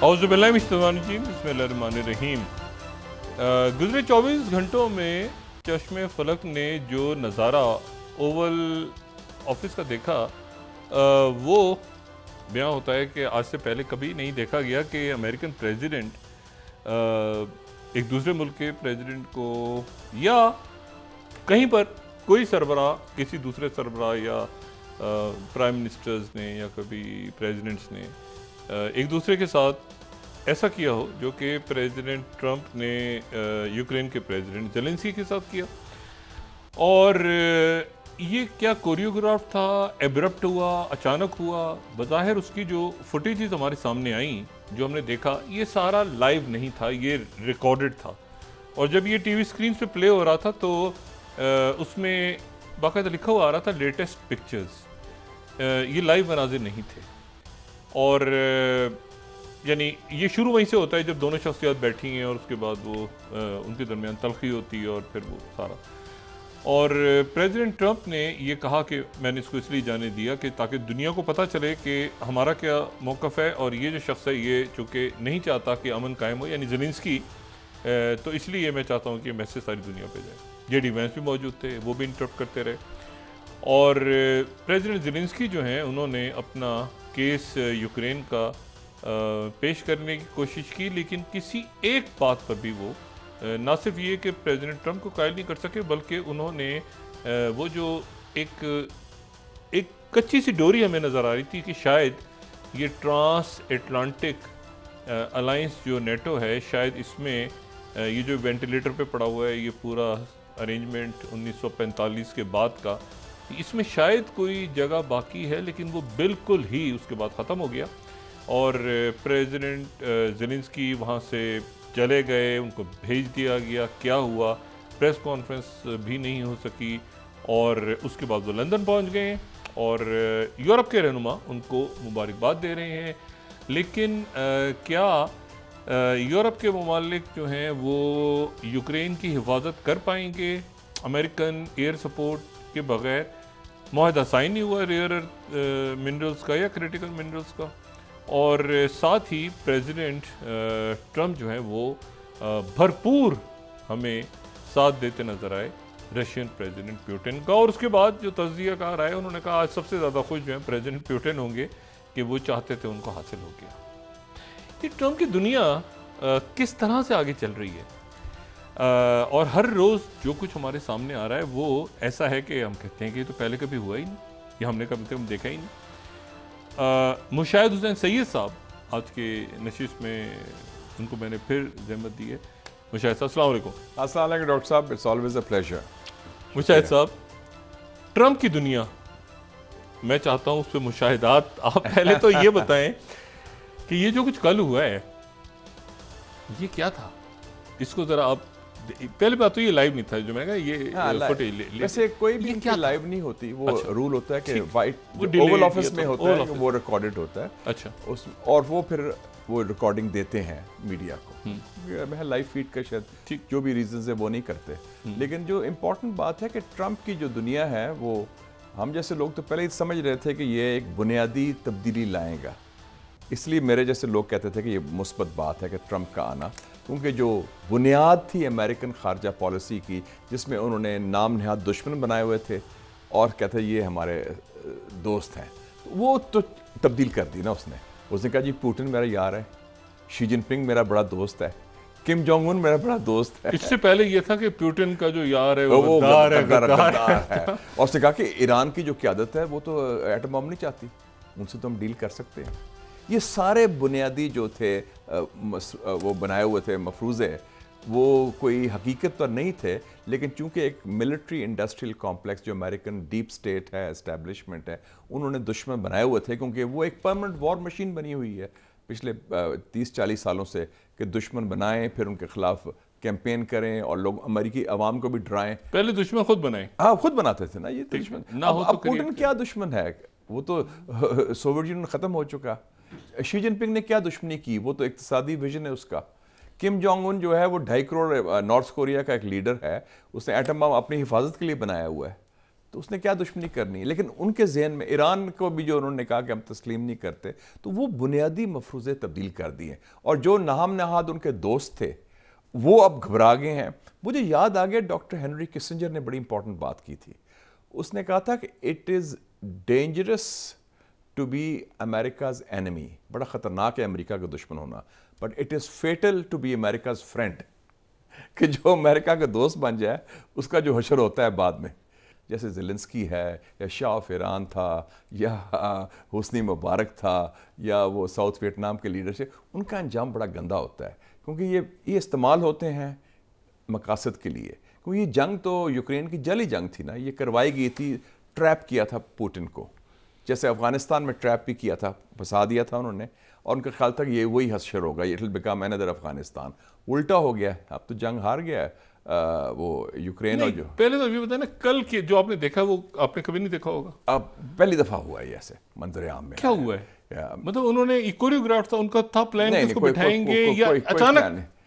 اعوذ باللہ من الشیطان الرجیم، بسم اللہ الرحمن الرحیم۔ گزرے 24 گھنٹوں میں چشم فلک نے جو نظارہ اوول آفس کا دیکھا وہ بیان ہوتا ہے کہ آج سے پہلے کبھی نہیں دیکھا گیا کہ امریکن پریزیڈنٹ ایک دوسرے ملک کے پریزیڈنٹ کو یا کہیں پر کوئی سربراہ کسی دوسرے سربراہ یا پرائم منسٹرز نے یا کبھی پریزیڈنٹس نے ایک دوسرے کے ساتھ ایسا کیا ہو جو کہ پریزیڈنٹ ٹرمپ نے یوکرین کے پریزیڈنٹ زیلنسکی کے ساتھ کیا۔ اور یہ کیا کوریوگراف تھا، ایبرپٹ ہوا، اچانک ہوا؟ بظاہر اس کی جو فوٹیجز ہمارے سامنے آئیں، جو ہم نے دیکھا، یہ سارا لائیو نہیں تھا، یہ ریکارڈڈ تھا۔ اور جب یہ ٹی وی سکرین پہ پلے ہو رہا تھا تو اس میں باقاعدہ لکھا ہوا آ رہا تھا لیٹسٹ پکچرز، یہ لائیو مناظر نہیں تھے۔ اور یعنی یہ شروع وہیں سے ہوتا ہے جب دونوں شخصیات بیٹھی ہیں اور اس کے بعد وہ ان کے درمیان تلخی ہوتی ہے اور پھر وہ سارا۔ اور پریزیڈنٹ ٹرمپ نے یہ کہا کہ میں نے اس کو اس لیے جانے دیا کہ تاکہ دنیا کو پتہ چلے کہ ہمارا کیا موقف ہے، اور یہ جو شخص ہے یہ چونکہ نہیں چاہتا کہ امن قائم ہو، یعنی زیلنسکی، تو اس لیے میں چاہتا ہوں کہ یہ میسیج ساری دنیا پہ جائے۔ جے ڈی وینس بھی موجود تھے، وہ بھی انٹرپٹ کرتے رہے۔ اور پریزیڈنٹ زیلنسکی جو ہیں انہوں نے اپنا کیس یوکرین کا پیش کرنے کی کوشش کی، لیکن کسی ایک بات پر بھی وہ نہ صرف یہ کہ پریزیڈنٹ ٹرمپ کو قائل نہیں کر سکے، بلکہ انہوں نے وہ جو ایک کچی سی ڈوری ہمیں نظر آ رہی تھی کہ شاید یہ ٹرانس اٹلانٹک الائنس جو نیٹو ہے، شاید اس میں یہ جو وینٹیلیٹر پہ پڑا ہوا ہے یہ پورا ارینجمنٹ 1945 کے بعد کا، اس میں شاید کوئی جگہ باقی ہے، لیکن وہ بالکل ہی اس کے بعد ختم ہو گیا۔ اور پریزیڈنٹ زیلنسکی وہاں سے چلے گئے، ان کو بھیج دیا گیا۔ کیا ہوا؟ پریس کانفرنس بھی نہیں ہو سکی، اور اس کے بعد وہ لندن پہنچ گئے ہیں اور یورپ کے رہنما ان کو مبارکباد دے رہے ہیں۔ لیکن کیا یورپ کے ممالک جو ہیں وہ یوکرین کی حفاظت کر پائیں گے؟ امریکن ایئر سپورٹ کے بغیر معاہدہ سائن نہیں ہوا ریئر ارتھ منرلز کا یا کریٹیکل منرلز کا۔ اور ساتھ ہی پریزیڈنٹ ٹرمپ جو ہیں وہ بھرپور ہمیں ساتھ دیتے نظر آئے رشین پریزیڈنٹ پیوٹن کا۔ اور اس کے بعد جو تجزیہ کار آئے، انہوں نے کہا آج سب سے زیادہ خوش جو ہیں پریزیڈنٹ پیوٹن ہوں گے کہ وہ چاہتے تھے ان کو حاصل ہو گیا۔ یہ ٹرمپ کی دنیا کس طرح سے آگے چل رہی ہے، اور ہر روز جو کچھ ہمارے سامنے آ رہا ہے وہ ایسا ہے کہ ہم کہتے ہیں کہ یہ تو پہلے کبھی ہوا ہی نہیں، یہ ہم نے کبھی دیکھا ہی نہیں۔ مشاہد حسین سید صاحب آج کے نشست میں، ان کو میں نے پھر زحمت دی ہے۔ مشاہد صاحب السلام علیکم۔ السلام علیکم ڈاکٹر صاحب، it's always a pleasure. Mushahid صاحب، ٹرمپ کی دنیا، میں چاہتا ہوں اس پہ مشاہدات آپ پہلے تو یہ بتائیں کہ یہ جو کچھ کل ہوا ہے یہ کیا تھا؟ اس کو ذرا آپ پہلے بات تو یہ لائیو نہیں تھا، جو میں نے کہا یہ فوٹیج ویسے کوئی بھی لائیو نہیں ہوتی، وہ رول ہوتا ہے کہ اوول آفس میں ہوتا ہے کہ وہ ریکارڈڈ ہوتا ہے، اچھا، اور وہ پھر وہ ریکارڈنگ دیتے ہیں میڈیا کو۔ لائیو فیڈ کا شاید جو بھی ریزنز ہیں وہ نہیں کرتے، لیکن جو امپورٹنٹ بات ہے کہ ٹرمپ کی جو دنیا ہے وہ ہم جیسے لوگ تو پہلے ہی سمجھ رہے تھے کہ یہ ایک بنیادی تبدیلی لائے گا، اس لیے میرے جیسے لوگ کہتے تھے کہ یہ مثبت بات ہے کہ ٹرمپ کا آنا، کیونکہ جو بنیاد تھی امریکن خارجہ پالیسی کی، جس میں انہوں نے نام نہاد دشمن بنائے ہوئے تھے اور کہتے یہ ہمارے دوست ہیں، وہ تو تبدیل کر دی نا اس نے کہا جی پوٹن میرا یار ہے، شی جن پنگ میرا بڑا دوست ہے، کم جونگ ان میرا بڑا دوست ہے۔ اس سے پہلے یہ تھا کہ پیوٹن کا جو یار ہے وہ غدار ہے، اور اس نے کہا کہ ایران کی جو قیادت ہے وہ تو ایٹم بم نہیں چاہتی، ان سے تو ہم ڈیل کر سکتے ہیں۔ یہ سارے بنیادی جو تھے وہ بنائے ہوئے تھے مفروضے، وہ کوئی حقیقت پر نہیں تھے، لیکن چونکہ ایک ملٹری انڈسٹریل کمپلیکس جو امریکن ڈیپ سٹیٹ ہے، اسٹیبلشمنٹ ہے، انہوں نے دشمن بنائے ہوئے تھے، کیونکہ وہ ایک پرماننٹ وار مشین بنی ہوئی ہے پچھلے 30-40 سالوں سے، کہ دشمن بنائیں پھر ان کے خلاف کیمپین کریں اور لوگ امریکی عوام کو بھی ڈرائیں۔ پہلے دشمن خود بنائیں، ہاں خود بناتے تھے نا یہ دشمن۔ اب پوٹن کیا دشمن ہے؟ وہ تو سوویت یونین ختم ہو چکا۔ شی جن پنگ نے کیا دشمنی کی؟ وہ تو اقتصادی ویژن ہے اس کا۔ کم جونگ ان جو ہے وہ 2.5 کروڑ نارتھ کوریا کا ایک لیڈر ہے، اس نے ایٹم بم اپنی حفاظت کے لیے بنایا ہوا ہے، تو اس نے کیا دشمنی کرنی ہے. لیکن ان کے ذہن میں ایران کو بھی جو انہوں نے کہا کہ ہم تسلیم نہیں کرتے, تو وہ بنیادی مفروضے تبدیل کر دیے, اور جو نہام نہاد ان کے دوست تھے وہ اب گھبرا گئے ہیں. مجھے یاد آ گیا ڈاکٹر ہنری کسنجر نے بڑی امپورٹنٹ بات کی تھی. اس نے کہا تھا کہ it is dangerous to be America's enemy, بڑا خطرناک ہے امریکہ کا دشمن ہونا, but it is fatal to be America's friend, کہ جو امریکہ کا دوست بن جائے اس کا جو حشر ہوتا ہے بعد میں, جیسے زیلنسکی ہے یا شاہ آف ایران تھا یا حسنی مبارک تھا یا وہ ساؤتھ ویتنام کے لیڈر سے, ان کا انجام بڑا گندا ہوتا ہے, کیونکہ یہ استعمال ہوتے ہیں مقاصد کے لیے. کیونکہ یہ جنگ تو یوکرین کی جلی جنگ تھی نا, یہ کروائی گئی تھی, ٹریپ کیا تھا پوٹن کو, جیسے افغانستان میں ٹریپ بھی کیا تھا, پھنسا دیا تھا انہوں نے, اور ان کا خیال تھا کہ یہ وہی حشر ہوگا, it will become another Afghanistan. الٹا ہو گیا, اب تو جنگ ہار گیا ہے وہ یوکرین. اور جو پہلے تو یہ بتائیں نا, کل کے جو آپ نے دیکھا وہ آپ نے کبھی نہیں دیکھا ہوگا, اب پہلی دفعہ ہوا ہے ایسے منظر عام میں. کیا ہوا ہے؟ مطلب انہوں نے کوریوگراف تھا, ان کا تھا پلان اس کو بٹھائیں گے, یا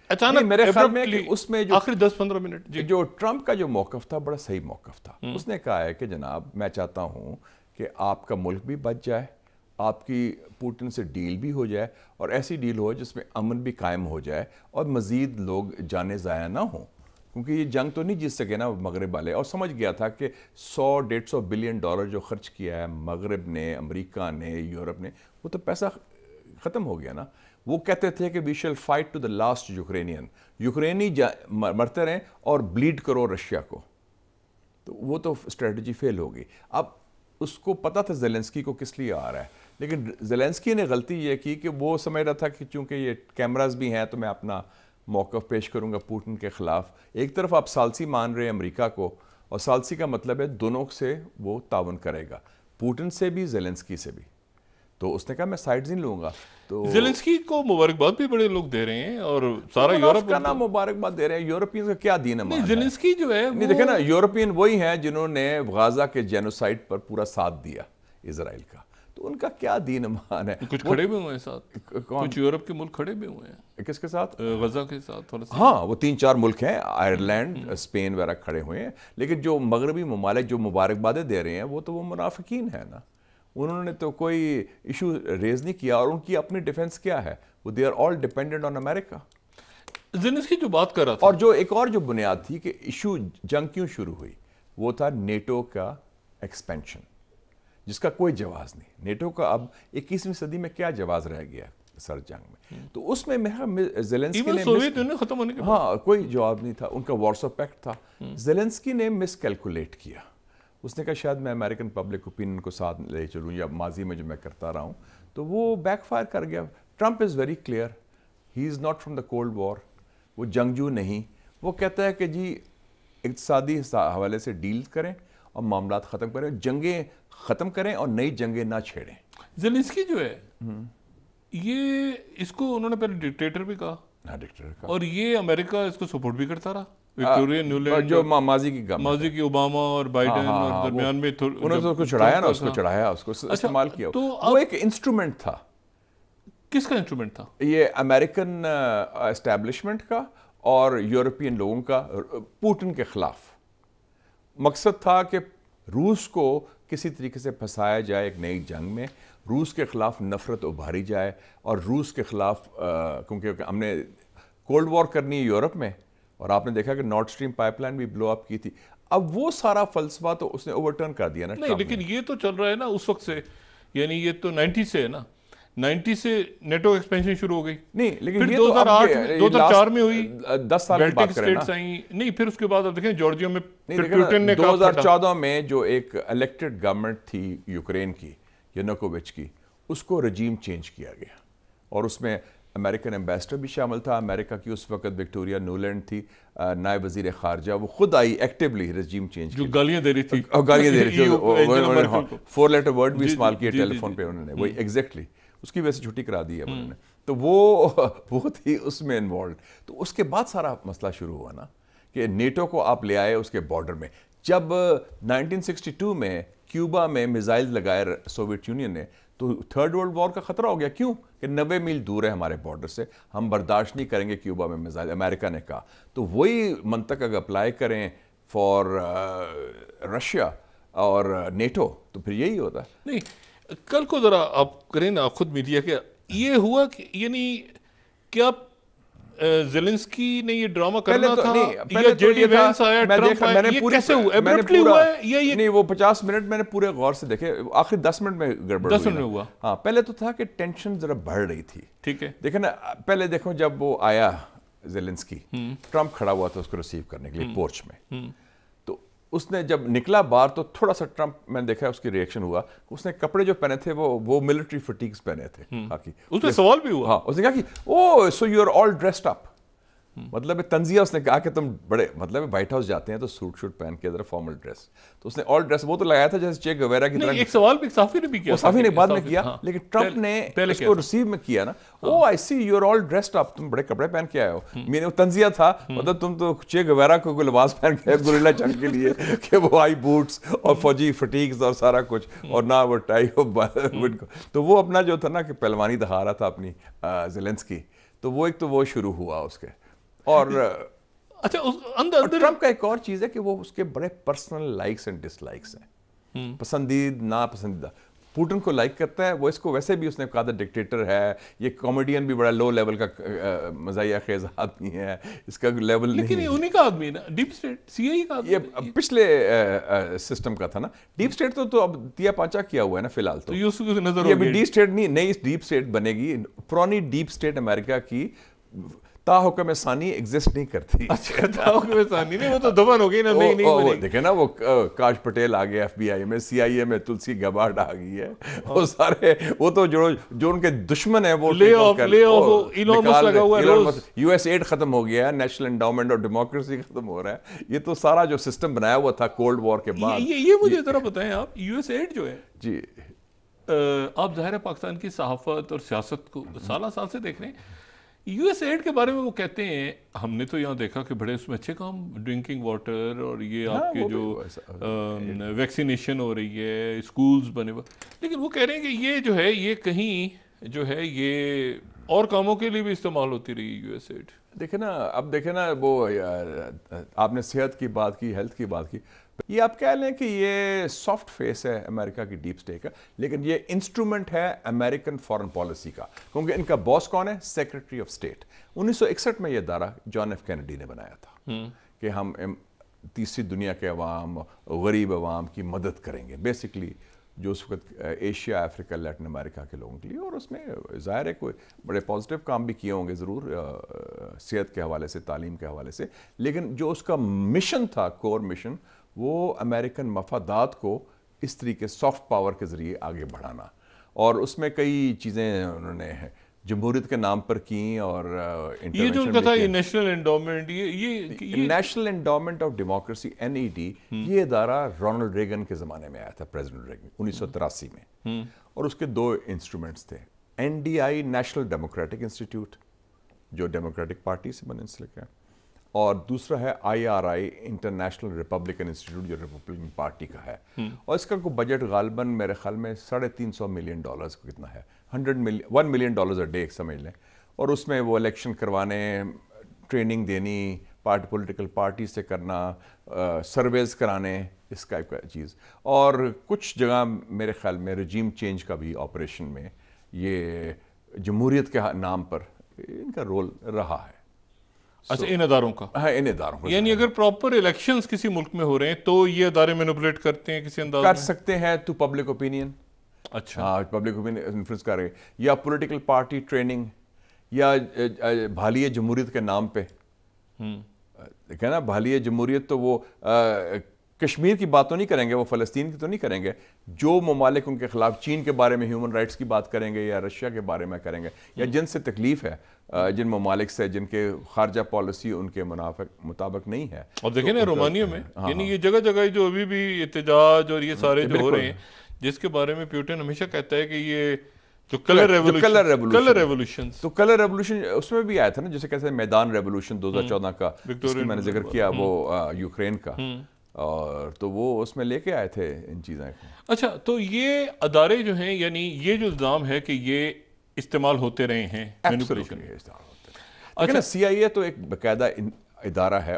اچانک میرے خیال میں کہ اس میں آخری 10-15 منٹ جو ٹرمپ کا جو موقف تھا بڑا صحیح موقف تھا. اس نے کہا ہے کہ جناب میں چاہتا ہوں کہ آپ کا ملک بھی بچ جائے, آپ کی پوٹن سے ڈیل بھی ہو جائے, اور ایسی ڈیل ہو جس میں امن بھی قائم ہو جائے اور مزید لوگ جانیں ضائع نہ ہوں, کیونکہ یہ جنگ تو نہیں جیت سکے نا مغرب والے. اور سمجھ گیا تھا کہ $100-150 بلین جو خرچ کیا ہے مغرب نے, امریکہ نے, یورپ نے, وہ تو پیسہ ختم ہو گیا نا. وہ کہتے تھے کہ we shall fight to the last Ukrainian, یوکرینی مرتے رہیں اور بلیڈ کرو رشیا کو. تو وہ تو اسٹریٹجی فیل ہوگی. اب اس کو پتہ تھا زیلنسکی کو کس لیے آ رہا ہے, لیکن زیلنسکی نے غلطی یہ کی کہ وہ سمجھ رہا تھا کہ چونکہ یہ کیمراز بھی ہیں تو میں اپنا موقف پیش کروں گا پوٹن کے خلاف. ایک طرف آپ ثالثی مان رہے ہیں امریکہ کو, اور ثالثی کا مطلب ہے دونوں سے وہ تعاون کرے گا, پوٹن سے بھی زیلنسکی سے بھی. تو اس نے کہا میں سائڈز نہیں لوں گا. تو زیلنسکی کو مبارکباد بھی بڑے لوگ دے رہے ہیں, اور سارا یورپ کا نام مبارکباد دے رہے ہیں. یورپین کا کیا دین ہے؟ زیلنسکی جو ہے نہیں دیکھیں نا, یورپین وہی ہیں جنہوں نے غزہ کے جینوسائڈ پر پورا ساتھ دیا اسرائیل کا, تو ان کا کیا دین ایمان ہے. کچھ کھڑے بھی ہوئے ہیں ساتھ, کچھ یورپ کے ملک کھڑے بھی ہوئے ہیں. کس کے ساتھ؟ غزہ کے ساتھ تھوڑا سا. ہاں وہ 3-4 ملک ہیں, آئرلینڈ, اسپین وغیرہ کھڑے ہوئے ہیں. لیکن جو مغربی ممالک جو مبارکبادیں دے رہے ہیں وہ تو وہ منافقین ہیں نا. انہوں نے تو کوئی ایشو ریز نہیں کیا, اور ان کی اپنی ڈیفنس کیا ہے, وہ they are all dependent on America. Zelensky جو بات کر رہا تھا, اور جو ایک اور جو بنیاد تھی کہ ایشو جنگ کیوں شروع ہوئی, وہ تھا نیٹو کا ایکسپینشن, جس کا کوئی جواز نہیں. نیٹو کا اب 21ویں صدی میں کیا جواز رہ گیا سر جنگ میں؟ تو اس میں زیلنسکی نے سوویت یونین ختم ہونے کے بعد ہاں کوئی جواب نہیں تھا. ان کا وارسو پیکٹ تھا. زیلنسکی نے مس کیلکولیٹ کیا. اس نے کہا شاید میں امریکن پبلک اوپینین کو ساتھ لے چلوں, یا ماضی میں جو میں کرتا رہا ہوں, تو وہ بیک فائر کر گیا. Trump is very clear, he is not from the cold war, وہ جنگجو نہیں. وہ کہتا ہے کہ جی اقتصادی حوالے سے ڈیل کریں اور معاملات ختم کریں, جنگیں ختم کریں اور نئی جنگیں نہ چھیڑیں. زیلنسکی جو ہے یہ, اس کو انہوں نے پہلے ڈکٹیٹر بھی کہا, اور یہ امریکہ اس کو سپورٹ بھی کرتا رہا. وکٹوریا نیولینڈ جو ماضی کی اوباما اور بائیڈن اور درمیان میں انہوں نے اس کو چڑھایا نا, اس کو چڑھایا, اس کو استعمال کیا. وہ ایک انسٹرومنٹ تھا. کس کا انسٹرومنٹ تھا؟ یہ امریکن اسٹیبلشمنٹ کا اور یورپین لوگوں کا پوٹن کے خلاف. مقصد تھا کہ روس کو کسی طریقے سے پھنسایا جائے ایک نئی جنگ میں, روس کے خلاف نفرت ابھاری جائے, اور روس کے خلاف کیونکہ ہم نے کولڈ وار کرنی ہے یورپ میں, اور آپ نے دیکھا کہ نارڈ اسٹریم پائپ لائن بھی بلو اپ کی تھی. اب وہ سارا فلسفہ تو اس نے اوورٹرن کر دیا نا. نہیں لیکن یہ تو چل رہا ہے نا اس وقت سے, یعنی یہ تو 90 سے ہے نا, 90 سے نیٹو ایکسپینشن شروع ہو گئی. نہیں لیکن پھر 2004 میں ہوئی, 10 سال کی بات کریں نا. نہیں پھر اس کے بعد آپ دیکھیں جارجیا میں 2014 میں جو ایک الیکٹڈ گورنمنٹ تھی یوکرین کی, ینوکووچ کی, اس کو رجیم چینج کیا گیا, اور اس میں امریکن ایمبیسڈر بھی شامل تھا. امریکہ کی اس وقت وکٹوریا نیولینڈ تھی نائب وزیر خارجہ, وہ خود آئی ایکٹیولی رجیم چینج کی, جو گالیاں دے رہی تھی, 4 لیٹر ورڈ بھی استعمال کیا ٹیلی فون پہ انہوں نے, وہی ایگزیکٹلی اس کی وجہ سے چھٹی کرا دی ہے انہوں نے. تو وہ تھی اس میں انوالوڈ. تو اس کے بعد سارا مسئلہ شروع ہوا نا کہ نیٹو کو آپ لے آئے اس کے بارڈر میں. جب 1962 میں کیوبا میں میزائل لگائے سوویت یونین نے, تو تھرڈ ورلڈ وار کا خطرہ ہو گیا. کیوں کہ 90 میل دور ہے ہمارے بارڈر سے, ہم برداشت نہیں کریں گے کیوبا میں میزائل. امریکہ نے کہا تو وہی منطق اگر اپلائی کریں فار رشیا, اور نیٹو، تو پھر یہی ہوتا ہے. نہیں کل کو ذرا آپ کریں نا خود میڈیا کے، یہ ہوا کہ یعنی کیا زیلنسکی نے یہ ڈرامہ کرنا تھا یا جے ڈی وینس آیا ٹرمپ آیا، یہ کیسے ہوا؟ ایبرپٹلی ہوا ہے یا نہیں؟ وہ 50 منٹ میں نے پورے غور سے دیکھے، آخری 10 منٹ میں گڑبڑ ہوئی. 10 منٹ میں ہوا. ہاں پہلے تو تھا کہ ٹینشن ذرا بڑھ رہی تھی. ٹھیک ہے، دیکھیں نا پہلے دیکھو جب وہ آیا زیلنسکی، ٹرمپ کھڑا ہوا تھا اس کو ریسیو کرنے کے لیے پورچ میں، تو اس نے جب نکلا باہر تو تھوڑا سا ٹرمپ میں نے دیکھا اس کی ریئیکشن ہوا، اس نے کپڑے جو پہنے تھے وہ ملٹری فٹیگز پہنے تھے. اس میں سوال بھی ہوا، ہاں اس نے کہا کہ oh so you are all dressed up, مطلب تنزیہ اس نے کہا کہ تم بڑے مطلب وائٹ ہاؤس جاتے ہیں تو سوٹ شوٹ پہن کے ادھر فارمل ڈریس، تو اس نے آل ڈریس وہ تو لگایا تھا جیسے چے گویرا کی طرح. ایک سوال بھی صحافی نے بھی کیا، وہ صحافی نے بعد میں کیا، لیکن ٹرمپ نے اس کو ریسیو میں کیا نا، oh I see you are all dressed up, تم بڑے کپڑے پہن کے آئے ہو. میں نے تنزیہ تھا، مطلب تم تو چے گویرا کو لباس پہن کے گوریلا جنگ کے لیے کہ وہ آئی بوٹس اور فوجی فٹیگز اور سارا کچھ، اور نہ وہ ٹائی، تو وہ اپنا جو تھا نا کہ پہلوانی دکھا رہا تھا اپنی زیلنسکی، تو وہ ایک تو وہ شروع ہوا اس کے. اور اچھا ٹرمپ کا ایک اور چیز ہے کہ وہ اس کے بڑے personal likes and dislikes ہیں، پسندید ناپسندیدہ. پوٹن کو لائک کرتا ہے وہ، اس کو ویسے بھی اس نے کہا تھا ڈکٹیٹر ہے، یہ کامیڈین بھی بڑا لو لیول کا مزاحیہ خیز آدمی ہے، اس کا لیول نہیں. لیکن انہی کا آدمی ہے نا، ڈیپ اسٹیٹ سی آئی کا آدمی. یہ پچھلے سسٹم کا تھا نا ڈیپ اسٹیٹ، تو اب دیا پانچا کیا ہوا ہے نا فی الحال. تو یہ ابھی ڈیپ اسٹیٹ نہیں، نئی ڈیپ اسٹیٹ بنے گی. پرانی ڈیپ اسٹیٹ امریکہ کی تا حکم ثانی ایگزسٹ نہیں کرتی. اچھا تا حکم ثانی نہیں، وہ تو دفن ہو گئی نا. نہیں دیکھیں نا وہ کاش پٹیل آ گیا ایف بی آئی میں، سی آئی اے میں تلسی گبارڈ آ گئی ہے، وہ سارے وہ تو جو ان کے دشمن ہیں وہ لے آف ایلون مسک لگا ہوا ہے، یو ایس ایڈ ختم ہو گیا ہے، نیشنل انڈاؤمنٹ اور ڈیموکریسی ختم ہو رہا ہے. یہ تو سارا جو سسٹم بنایا ہوا تھا کولڈ وار کے بعد. یہ مجھے ذرا بتائیں آپ، یو ایس ایڈ جو ہے جی، آپ ظاہر ہے پاکستان کی صحافت اور سیاست کو سالہ سال سے دیکھ رہے ہیں. یو ایس ایڈ کے بارے میں وہ کہتے ہیں، ہم نے تو یہاں دیکھا کہ بڑے اس میں اچھے کام، ڈرنکنگ واٹر اور یہ آپ کے جو ویکسینیشن ہو رہی ہے، اسکولز بنے ہوئے، لیکن وہ کہہ رہے ہیں کہ یہ جو ہے یہ کہیں جو ہے یہ اور کاموں کے لیے بھی استعمال ہوتی رہی یو ایس ایڈ. دیکھیں نا اب دیکھیں نا وہ آپ نے صحت کی بات کی، ہیلتھ کی بات کی، یہ آپ کہہ لیں کہ یہ سافٹ فیس ہے امریکہ کی ڈیپ اسٹیٹ کا، لیکن یہ انسٹرومنٹ ہے امریکن فارن پالیسی کا، کیونکہ ان کا باس کون ہے؟ Secretary of state. 1961 میں یہ ادارہ جان ایف کینیڈی نے بنایا تھا کہ ہم تیسری دنیا کے عوام، غریب عوام کی مدد کریں گے، بیسکلی جو اس وقت ایشیا، افریقہ، لیٹن امریکہ کے لوگوں کے لیے. اور اس میں ظاہر ہے کوئی بڑے پازیٹیو کام بھی کیے ہوں گے ضرور صحت کے حوالے سے، تعلیم کے حوالے سے، لیکن جو اس کا مشن تھا، کور مشن، وہ امریکن مفادات کو اس طریقے سافٹ پاور کے ذریعے آگے بڑھانا. اور اس میں کئی چیزیں انہوں نے جمہوریت کے نام پر کی، اور یہ جو ان کا تھا یہ نیشنل انڈومنٹ، یہ national endowment of democracy NED، یہ ادارہ رونلڈ ریگن کے زمانے میں آیا تھا، پریزیڈنٹ ریگن 1983 میں. اور اس کے دو انسٹرومنٹس تھے، NDI نیشنل ڈیموکریٹک انسٹیٹیوٹ جو ڈیموکریٹک پارٹی سے منسلک ہے، اور دوسرا ہے IRI انٹرنیشنل ریپبلکن انسٹیٹیوٹ جو ریپبلکن پارٹی کا ہے. اور اس کا کوئی بجٹ غالباً میرے خیال میں $350 ملین کو کتنا ہے، $1 ملین اے ڈے سمجھ لیں. اور اس میں وہ الیکشن کروانے، ٹریننگ دینی، پولیٹیکل پارٹی سے کرنا، سرویز کرانے، اس ٹائپ کا چیز. اور کچھ جگہ میرے خیال میں رجیم چینج کا بھی آپریشن میں یہ جمہوریت کے نام پر ان کا رول رہا ہے. اچھا ان اداروں کا، ہاں ان اداروں کا، یعنی اگر پراپر الیکشنز کسی ملک میں ہو رہے ہیں تو یہ ادارے مینوپولیٹ کرتے ہیں کسی انداز میں، کر سکتے ہیں تو پبلک اوپینین. اچھا ہاں پبلک اوپینین انفلوئنس کر رہے، یا پولیٹیکل پارٹی ٹریننگ، یا بحالیہ جمہوریت کے نام پہ. دیکھیں نا بحالیہ جمہوریت تو وہ کشمیر کی بات تو نہیں کریں گے، وہ فلسطین کی تو نہیں کریں گے. جو ممالک ان کے خلاف، چین کے بارے میں ہیومن رائٹس کی بات کریں گے، یا رشیا کے بارے میں کریں گے، یا جن سے تکلیف ہے، جن ممالک سے جن کے خارجہ پالیسی ان کے مطابق نہیں ہے. اور دیکھیں نا رومانیہ میں، یعنی یہ جگہ جگہ جو ابھی بھی احتجاج اور یہ سارے جو ہو رہے ہیں، جس کے بارے میں پیوٹن ہمیشہ کہتا ہے کہ یہ جو کلر ریولوشن، تو کلر ریولوشن اس میں بھی آیا تھا نا، جیسے کہتے ہیں میدان ریولوشن 2014 کا، جس کی میں نے ذکر کیا، وہ یوکرین کا، اور تو وہ اس میں لے کے آئے تھے ان چیزیں کو. اچھا تو یہ ادارے جو ہیں، یعنی یہ جو الزام ہے کہ یہ استعمال ہوتے رہے ہیں مینیپولیشن. اچھا CIA تو ایک باقاعدہ ادارہ ہے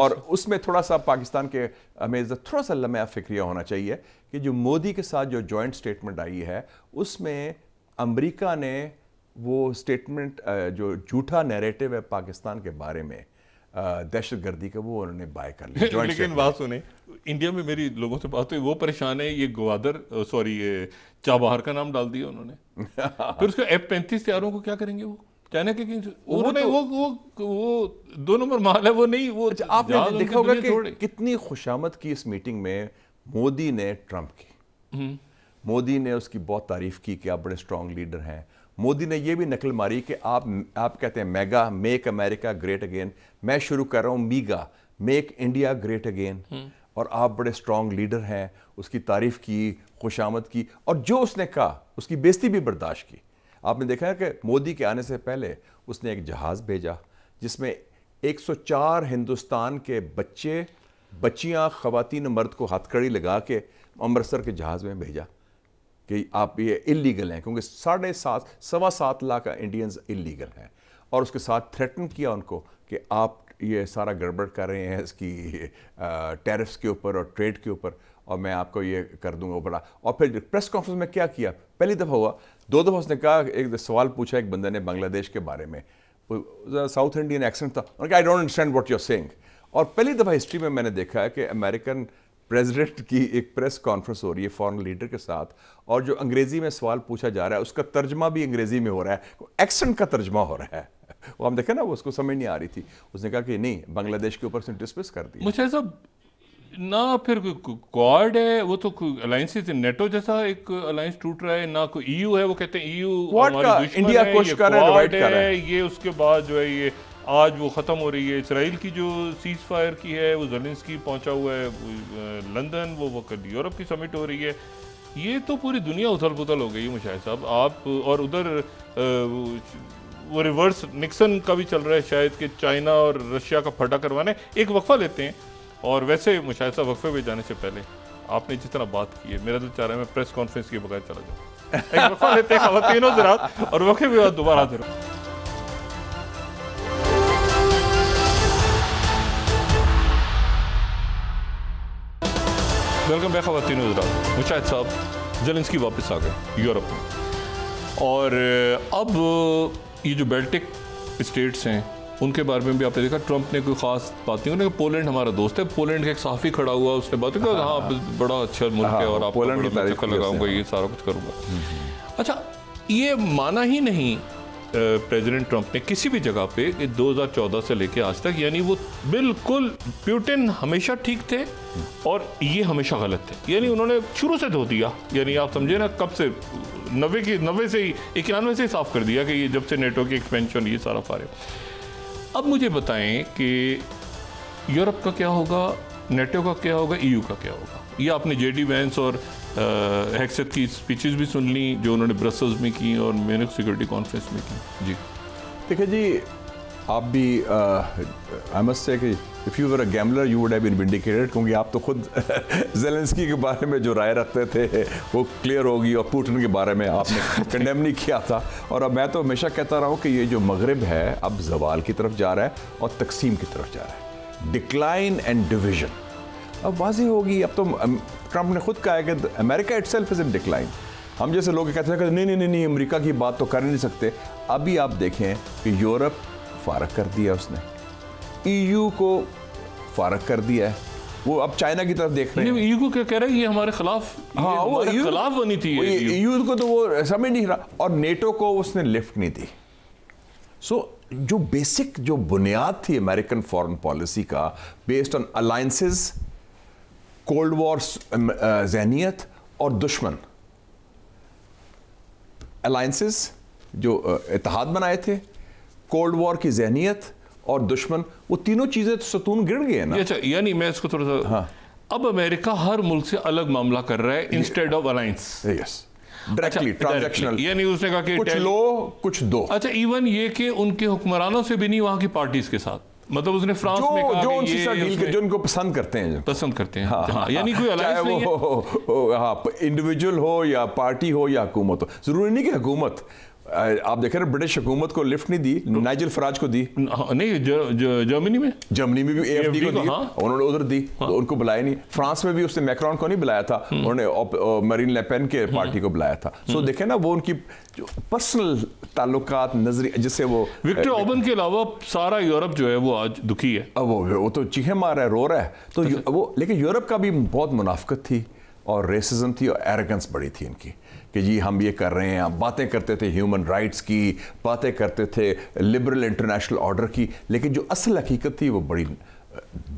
اور اس میں تھوڑا سا پاکستان کے ہمیں تھوڑا سا لمحہ فکریہ ہونا چاہیے کہ جو مودی کے ساتھ جو جوائنٹ سٹیٹمنٹ آئی ہے اس میں امریکہ نے وہ سٹیٹمنٹ جو جھوٹا نیریٹو ہے پاکستان کے بارے میں دہشت گردی کا وہ انہوں نے بائی کر لیا. لیکن بات سنیں, انڈیا میں میری لوگوں سے بات ہوئی, وہ پریشان ہے یہ گوادر یہ چابہار کا نام ڈال دیا انہوں نے, پھر اس کا F-35 تیاروں کو کیا کریں گے وہ چائنا کے وہ 2 نمبر مال ہے وہ نہیں. وہ آپ نے دیکھا ہوگا کہ کتنی خوشامد کی اس میٹنگ میں مودی نے ٹرمپ کی, مودی نے اس کی بہت تعریف کی کہ آپ بڑے اسٹرانگ لیڈر ہیں. مودی نے یہ بھی نقل ماری کہ آپ کہتے ہیں میگا, میک امریکہ گریٹ اگین, میں شروع کر رہا ہوں mega, make India great again, اور آپ بڑے اسٹرانگ لیڈر ہیں. اس کی تعریف کی, خوشامد کی, اور جو اس نے کہا اس کی بےزتی بھی برداشت کی. آپ نے دیکھا ہے کہ مودی کے آنے سے پہلے اس نے ایک جہاز بھیجا جس میں 104 ہندوستان کے بچے, بچیاں, خواتین و مرد کو ہتھ کڑی لگا کے امرتسر کے جہاز میں بھیجا کہ آپ یہ اللیگل ہیں, کیونکہ 7.5 لاکھ انڈینز اللیگل ہیں. اور اس کے ساتھ تھریٹن کیا ان کو کہ آپ یہ سارا گڑبڑ کر رہے ہیں اس کی ٹیرفز کے اوپر اور ٹریڈ کے اوپر, اور میں آپ کو یہ کر دوں گا بڑا. اور پھر پریس کانفرنس میں کیا کیا, پہلی دفعہ ہوا, 2 دفعہ اس نے کہا, ایک سوال پوچھا ایک بندے نے بنگلہ دیش کے بارے میں, ساؤتھ انڈین ایکسنٹ تھا, انہوں نے کہا I don't understand what you are saying. اور پہلی دفعہ ہسٹری میں نے دیکھا ہے کہ امریکن پریزیڈنٹ کی ایک پریس کانفرنس ہو رہی ہے فارن لیڈر کے ساتھ, اور جو انگریزی میں سوال پوچھا جا رہا ہے اس کا ترجمہ بھی انگریزی میں ہو رہا ہے, ایکسنٹ کا ترجمہ ہو رہا ہے. وہ ہم دیکھیں نا, وہ اس کو سمجھ نہیں آ رہی تھی. اس نے کہا کہ نہیں, بنگلہ دیش کے اوپر سے ڈسمس کر دیا. مجھے صاحب نہ پھر کوارڈ ہے, وہ تو الائنس نیٹو جیسا ایک الائنس ٹوٹ رہا ہے, نہ کوئی EU ہے, وہ کہتے ہیں EU ہماری دشمن ہے, یہ کوارڈ ہے, یہ اس کے بعد جو ہے یہ آج وہ ختم ہو رہی ہے. اسرائیل کی جو سیز فائر کی ہے وہ زیلنسکی پہنچا ہوا ہے لندن, وہ وقت یورپ کی سمٹ ہو رہی ہے. یہ تو پوری دنیا اتھل پتھل ہو گئی مشاہد صاحب. آپ اور ادھر وہ ریورس نکسن کا بھی چل رہا ہے شاید کہ چائنا اور رشیا کا پھٹا کروانے. ایک وقفہ لیتے ہیں, اور ویسے مشاہد صاحب وقفے پہ جانے سے پہلے آپ نے جس طرح بات کی ہے میرا دل چاہ رہا ہے میں پریس کانفرنس کے بغیر چلا جاؤں. ایک وقفہ لیتے ہیں خواتین و حضرات, اور وقفے پہ بعد دوبارہ حاضر ہوں. ویلکم بیک خواتین و حضرات. مشاہد صاحب زیلنسکی واپس آ گئے یورپ میں, اور اب یہ جو بیلٹک اسٹیٹس ہیں ان کے بارے میں بھی آپ نے دیکھا ٹرمپ نے کوئی خاص بات نہیں. انہوں نے پولینڈ ہمارا دوست ہے, پولینڈ کا ایک صحافی کھڑا ہوا, اس نے بات کی ہاں بڑا اچھا ملک ہے اور آپ کو بڑا چکر لگاؤں گا, یہ سارا کچھ کروں گا. اچھا, یہ مانا ہی نہیں پریزیڈنٹ ٹرمپ نے کسی بھی جگہ پہ کہ 2014 سے لے کے آج تک, یعنی وہ بالکل پیوٹن ہمیشہ ٹھیک تھے اور یہ ہمیشہ غلط تھے. یعنی انہوں نے شروع سے دھو دیا, یعنی آپ سمجھے نا کب سے 90 سے ہی 91 سے ہی صاف کر دیا کہ یہ جب سے نیٹو کی ایکسپینشن یہ سارا فارغ. اب مجھے بتائیں کہ یورپ کا کیا ہوگا, نیٹو کا کیا ہوگا, EU کا کیا ہوگا. یہ آپ نے JD وینس اور ہیکسٹ کی اسپیچز بھی سن لی جو انہوں نے برسلز میں کی اور میونخ سیکورٹی کانفرنس میں کی. جی دیکھیں جی, آپ بھی I must say کہ if you were a gambler you would have been vindicated, کیونکہ آپ تو خود زیلنسکی کے بارے میں جو رائے رکھتے تھے وہ کلیئر ہوگی, اور پوٹن کے بارے میں آپ نے کنڈیم نہیں کیا تھا. اور اب میں تو ہمیشہ کہتا رہا ہوں کہ یہ جو مغرب ہے اب زوال کی طرف جا رہا ہے اور تقسیم کی طرف جا رہا ہے. ڈکلائن اینڈ ڈویژن اب واضح ہوگی. اب تو ٹرمپ نے خود کہا ہے کہ امریکہ itself is in decline. ہم جیسے لوگ کہتے ہیں کہ نہیں امریکہ کی بات تو کر نہیں سکتے. ابھی آپ دیکھیں کہ یورپ فارغ کر دیا اس نے, EU کو فارغ کر دیا ہے, وہ اب چائنا کی طرف دیکھ رہے ہیں. EU کو کیا کہہ رہا ہے یہ ہمارے خلاف, ہاں وہ خلاف بنی تھی. EU کو تو وہ سمجھ نہیں رہا, اور نیٹو کو اس نے لفٹ نہیں دی. سو جو بیسک جو بنیاد تھی امریکن فارن پالیسی کا based on alliances, cold war ذہنیت اور دشمن, الائنسز جو اتحاد بنائے تھے, کولڈ وار کی ذہنیت اور دشمن, وہ تینوں چیزیں ستون گر گئے نا. اچھا, یعنی میں اس کو تھوڑا سا, اب امریکہ ہر ملک سے الگ معاملہ کر رہا ہے instead of alliance. Yes, directly transactional, یعنی اس نے کہا کہ کچھ لو کچھ دو. اچھا, ایون یہ کہ ان کے حکمرانوں سے بھی نہیں, وہاں کی پارٹیز کے ساتھ, مطلب اس نے فرانس میں کہا جو ان سے ڈیل کے جو ان کو پسند کرتے ہیں, یعنی کوئی الائنس نہیں ہے, ہاں انڈیویجول ہو یا پارٹی ہو یا حکومت ہو, ضروری نہیں کہ حکومت, آپ دیکھیں نا برٹش حکومت کو لفٹ نہیں دی, نائجل فراج کو دی, نہیں جرمنی میں بھی AFD کو دی, انہوں نے ادھر دی, ان کو بلایا نہیں. فرانس میں بھی اس نے میکرون کو نہیں بلایا تھا, انہوں نے مرین لیپن کے پارٹی کو بلایا تھا. سو دیکھیں نا وہ ان کی پرسنل تعلقات نظری جس سے وہ وکٹر اوربن کے علاوہ سارا یورپ جو ہے وہ آج دکھی ہے. وہ تو چیخیں مار رہا ہے, رو رہا ہے. تو وہ لیکن یورپ کا بھی بہت منافقت تھی اور ریسزم تھی اور ایروگنس بڑی تھی ان کی کہ جی ہم یہ کر رہے ہیں. باتیں کرتے تھے ہیومن رائٹس کی, باتیں کرتے تھے لبرل انٹرنیشنل آرڈر کی, لیکن جو اصل حقیقت تھی وہ بڑی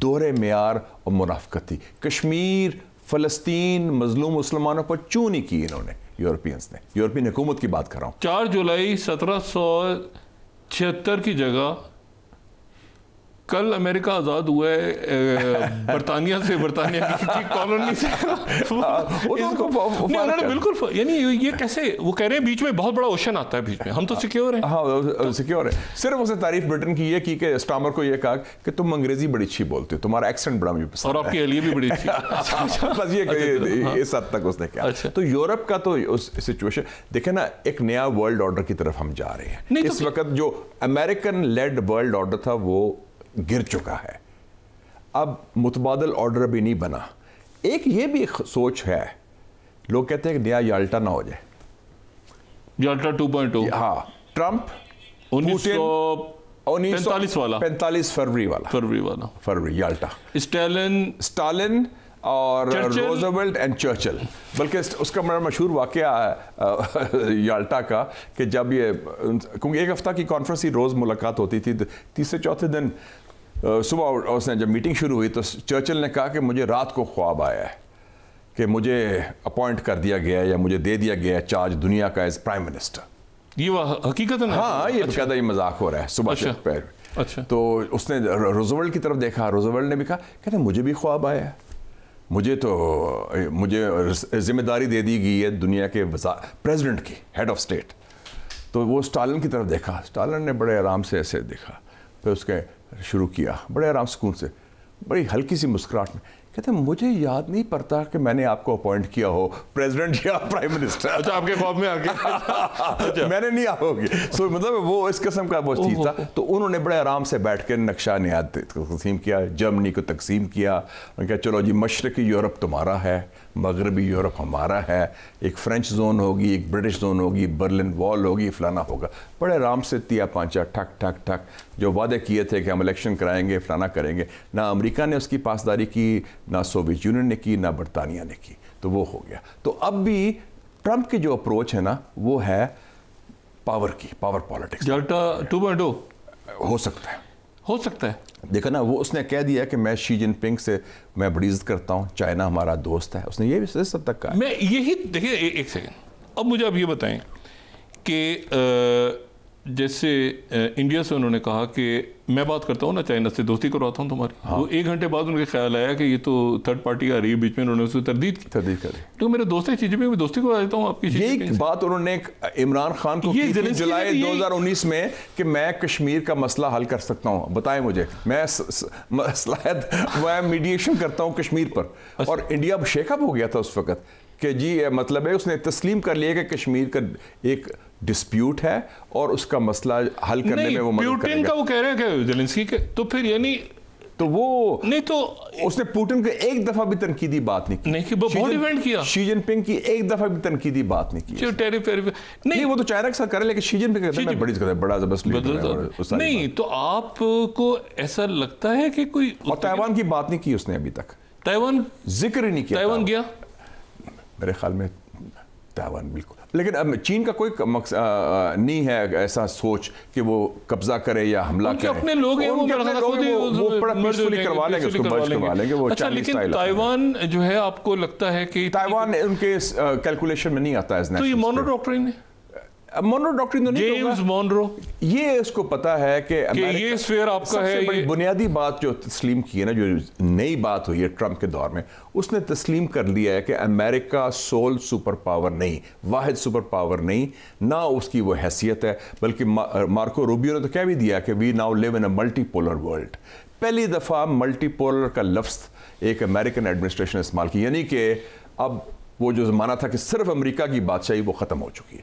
دورے معیار اور منافقت تھی. کشمیر, فلسطین, مظلوم مسلمانوں پر چوں نہیں کی انہوں نے یورپینز نے. یورپین حکومت کی بات کر رہا ہوں. 4 جولائی 1776 کی جگہ کل امریکہ آزاد ہوا ہے برطانیہ سے, برطانیہ کی کالونی سے. انہوں نے بالکل, یعنی یہ کیسے, وہ کہہ رہے ہیں بیچ میں بہت بڑا اوشن آتا ہے بیچ میں, ہم تو سیکیور ہیں. ہاں سیکیور ہے. صرف اسے تعریف برٹن کی یہ کی کہ اسٹامر کو یہ کہا کہ تم انگریزی بڑی اچھی بولتے ہو, تمہارا ایکسنٹ بڑا مجھے پسند ہے, اور آپ کی اہلیہ بھی بڑی اچھی. بس یہ اس حد تک اس نے کہا. تو یورپ کا تو اس سچویشن دیکھیں نا, ایک نیا ورلڈ آرڈر کی طرف ہم جا رہے ہیں. اس وقت جو امریکن لیڈ ورلڈ آرڈر تھا وہ گر چکا ہے. اب متبادل آرڈر بھی نہیں بنا. ایک یہ بھی سوچ ہے, لوگ کہتے ہیں کہ نیا یالٹا نہ ہو جائے, یالٹا 2.0. ہاں, ٹرمپ 1945 والا, 45 فروری والا یالٹا, اسٹالن اور روزویلٹ اینڈ چرچل. بلکہ اس کا بڑا مشہور واقعہ ہے یالٹا کا کہ جب یہ, کیونکہ ایک ہفتہ کی کانفرنس ہی, روز ملاقات ہوتی تھی, تیسرے چوتھے دن صبح اس نے جب میٹنگ شروع ہوئی تو چرچل نے کہا کہ مجھے رات کو خواب آیا ہے کہ مجھے اپوائنٹ کر دیا گیا یا مجھے دے دیا گیا چارج دنیا کا ایز پرائم منسٹر. یہ حقیقت ہے؟ ہاں, یہ بقاعدہ یہ مذاق ہو رہا ہے صبح سے پہلے. اچھا. تو اس نے روزویلٹ کی طرف دیکھا, روزویلٹ نے بھی کہا کہتے ہیں مجھے بھی خواب آیا ہے, مجھے ذمہ داری دے دی گئی ہے دنیا کے پریزیڈنٹ کی, ہیڈ آف اسٹیٹ. تو وہ اسٹالن کی طرف دیکھا, اسٹالن نے بڑے آرام سے ایسے دیکھا, پھر اس کے شروع کیا بڑے آرام سکون سے, بڑی ہلکی سی مسکراہٹ میں, کہتے ہیں مجھے یاد نہیں پڑتا کہ میں نے آپ کو اپوائنٹ کیا ہو پریزیڈنٹ یا پرائم منسٹر. اچھا, آپ کے خواب میں آ کے میں نے نہیں ہوگی. سو مطلب وہ اس قسم کا وہ چیز تھا. تو انہوں نے بڑے آرام سے بیٹھ کے نقشہ نیاد تقسیم کیا, جرمنی کو تقسیم کیا, انہوں نے کہا چلو جی مشرقی یورپ تمہارا ہے, مغربی یورپ ہمارا ہے, ایک فرینچ زون ہوگی, ایک برٹش زون ہوگی, برلن وال ہوگی, فلانا ہوگا. بڑے آرام سے تیا پانچا ٹھک ٹھک ٹھک جو وعدے کیے تھے کہ ہم الیکشن کرائیں گے, فلانا کریں گے, نہ امریکہ نے اس کی پاسداری کی, نہ سوویت یونین نے کی, نہ برطانیہ نے کی. تو وہ ہو گیا. تو اب بھی ٹرمپ کی جو اپروچ ہے نا وہ ہے پاور کی, پاور پالیٹکس. یالٹا 2.0 ہو سکتا ہے. دیکھا نا, وہ اس نے کہہ دیا کہ میں شی جن پنگ سے میں بڑی عزت کرتا ہوں, چائنا ہمارا دوست ہے, اس نے یہ بھی سب تک کہا. میں یہی دیکھیں ایک سیکنڈ, اب مجھے آپ یہ بتائیں کہ جیسے انڈیا سے انہوں نے کہا کہ میں بات کرتا ہوں نا چائنا سے, دوستی کرواتا ہوں تمہاری. وہ 1 گھنٹے بعد ان کے خیال آیا کہ یہ تو تھرڈ پارٹی آ رہی ہے بیچ میں, انہوں نے اسے تردید کی. تو میرے دوست چیزیں میں دوستی کروا دیتا ہوں آپ کی. یہی بات انہوں نے عمران خان کو کی جولائی 2019 میں کہ میں کشمیر کا مسئلہ حل کر سکتا ہوں, بتائیں مجھے, میں میڈیشن کرتا ہوں کشمیر پر. اور انڈیا شیک اپ ہو گیا تھا اس وقت کہ جی مطلب ہے اس نے تسلیم کر لیا کہ کشمیر کا ایک ڈسپیوٹ ہے اور اس کا مسئلہ حل کرنے میں وہ مدد کرے گا. کا وہ کہہ رہے ہیں کہ زیلنسکی کے, تو پھر یعنی تو وہ نہیں, تو اس نے پوٹن کو ایک دفعہ بھی تنقیدی بات نہیں کی. نہیں, بہت ایونٹ کیا. شی جن پنگ کی ایک دفعہ بھی تنقیدی بات نہیں کی. نہیں, وہ تو چائنا کے ساتھ کرے, لیکن شی جن پنگ کہتے ہیں میں بڑی بڑا زبردست. نہیں, تو آپ کو ایسا لگتا ہے کہ کوئی, اور تائیوان کی بات نہیں کی اس نے ابھی تک, تائیوان ذکر ہی نہیں کیا. تائیوان گیا میرے خیال میں تائیوان بالکل. لیکن اب چین کا کوئی نہیں ہے ایسا سوچ کہ وہ قبضہ کرے یا حملہ کرے. اپنے لوگ ہیں, وہ پیسفلی کروا لیں گے, اس کو مرج کروا لیں گے. وہ لیکن تائیوان جو ہے آپ کو لگتا ہے کہ تائیوان ان کے کیلکولیشن میں نہیں آتا ہے. تو یہ مونو ڈاکٹرین ہے, مونو ڈاکٹرین تو نہیں ہوگا. جیمز مونرو, یہ اس کو پتا ہے کہ یہ اسفیئر آپ کا ہے. سب سے بڑی بنیادی بات جو تسلیم کی ہے نا, جو نئی بات ہوئی ہے ٹرمپ کے دور میں, اس نے تسلیم کر لیا ہے کہ امریکہ سول سپر پاور نہیں, واحد سپر پاور نہیں, نہ اس کی وہ حیثیت ہے. بلکہ مارکو روبیو نے تو کہہ بھی دیا کہ we now live in a multipolar world. پہلی دفعہ ملٹی پولر کا لفظ ایک امریکن ایڈمنسٹریشن استعمال کی, یعنی کہ اب وہ جو زمانہ تھا کہ صرف امریکہ کی بادشاہی وہ ختم ہو چکی ہے.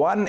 1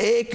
1